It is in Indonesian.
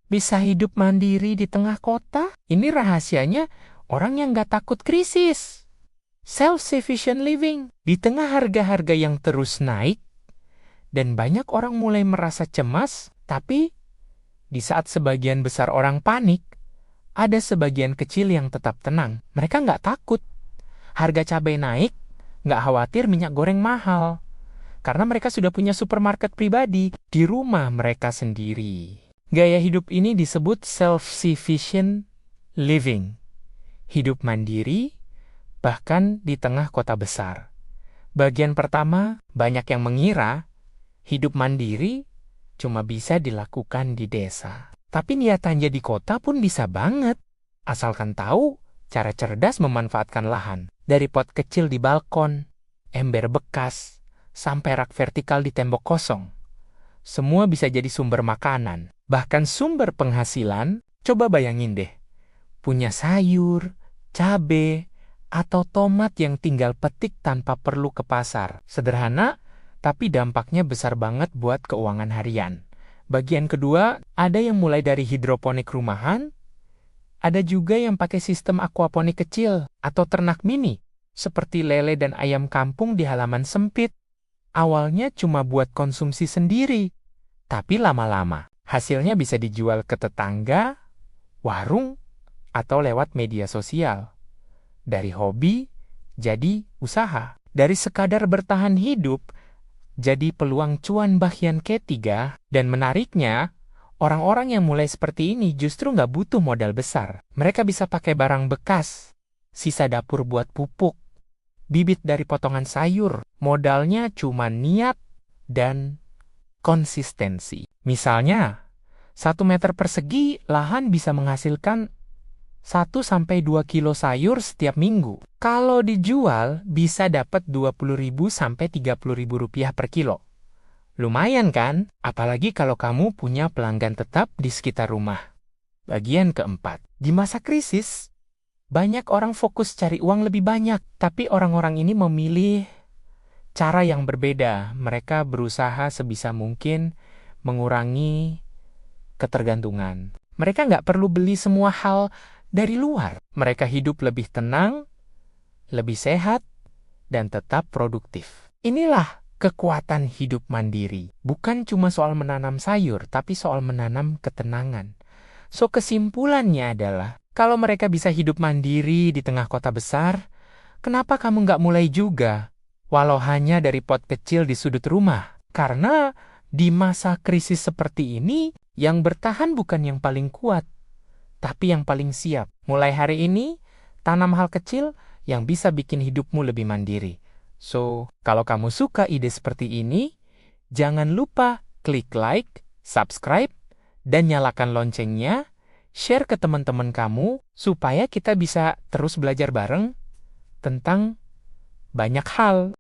bisa hidup mandiri di tengah kota. Ini rahasianya orang yang nggak takut krisis. Self-sufficient living. Di tengah harga-harga yang terus naik, dan banyak orang mulai merasa cemas, tapi di saat sebagian besar orang panik, ada sebagian kecil yang tetap tenang. Mereka nggak takut. Harga cabai naik, nggak khawatir minyak goreng mahal. Karena mereka sudah punya supermarket pribadi di rumah mereka sendiri. Gaya hidup ini disebut self-sufficient living. Hidup mandiri, bahkan di tengah kota besar. Bagian pertama, banyak yang mengira hidup mandiri cuma bisa dilakukan di desa. Tapi niatannya di kota pun bisa banget. Asalkan tahu cara cerdas memanfaatkan lahan. Dari pot kecil di balkon, ember bekas, sampai rak vertikal di tembok kosong. Semua bisa jadi sumber makanan. Bahkan sumber penghasilan. Coba bayangin deh. Punya sayur, cabai, atau tomat yang tinggal petik tanpa perlu ke pasar. Sederhana, tapi dampaknya besar banget buat keuangan harian. Bagian kedua, ada yang mulai dari hidroponik rumahan, ada juga yang pakai sistem aquaponik kecil atau ternak mini, seperti lele dan ayam kampung di halaman sempit. Awalnya cuma buat konsumsi sendiri, tapi lama-lama hasilnya bisa dijual ke tetangga, warung, atau lewat media sosial. Dari hobi, jadi usaha. Dari sekadar bertahan hidup, jadi peluang cuan bagian ketiga. Dan menariknya, orang-orang yang mulai seperti ini justru nggak butuh modal besar. Mereka bisa pakai barang bekas, sisa dapur buat pupuk, bibit dari potongan sayur. Modalnya cuma niat dan konsistensi. Misalnya, 1 meter persegi lahan bisa menghasilkan 1-2 kilo sayur setiap minggu. Kalau dijual, bisa dapat Rp20.000 sampai Rp30.000 per kilo. Lumayan kan? Apalagi kalau kamu punya pelanggan tetap di sekitar rumah. Bagian keempat, di masa krisis, banyak orang fokus cari uang lebih banyak, tapi orang-orang ini memilih cara yang berbeda. Mereka berusaha sebisa mungkin mengurangi ketergantungan. Mereka nggak perlu beli semua hal dari luar. Mereka hidup lebih tenang, lebih sehat, dan tetap produktif. Inilah kekuatan hidup mandiri. Bukan cuma soal menanam sayur, tapi soal menanam ketenangan. So, kesimpulannya adalah, kalau mereka bisa hidup mandiri di tengah kota besar, kenapa kamu nggak mulai juga? Walau hanya dari pot kecil di sudut rumah. Karena di masa krisis seperti ini, yang bertahan bukan yang paling kuat, tapi yang paling siap. Mulai hari ini, tanam hal kecil yang bisa bikin hidupmu lebih mandiri. So, kalau kamu suka ide seperti ini, jangan lupa klik like, subscribe, dan nyalakan loncengnya, share ke teman-teman kamu, supaya kita bisa terus belajar bareng tentang banyak hal.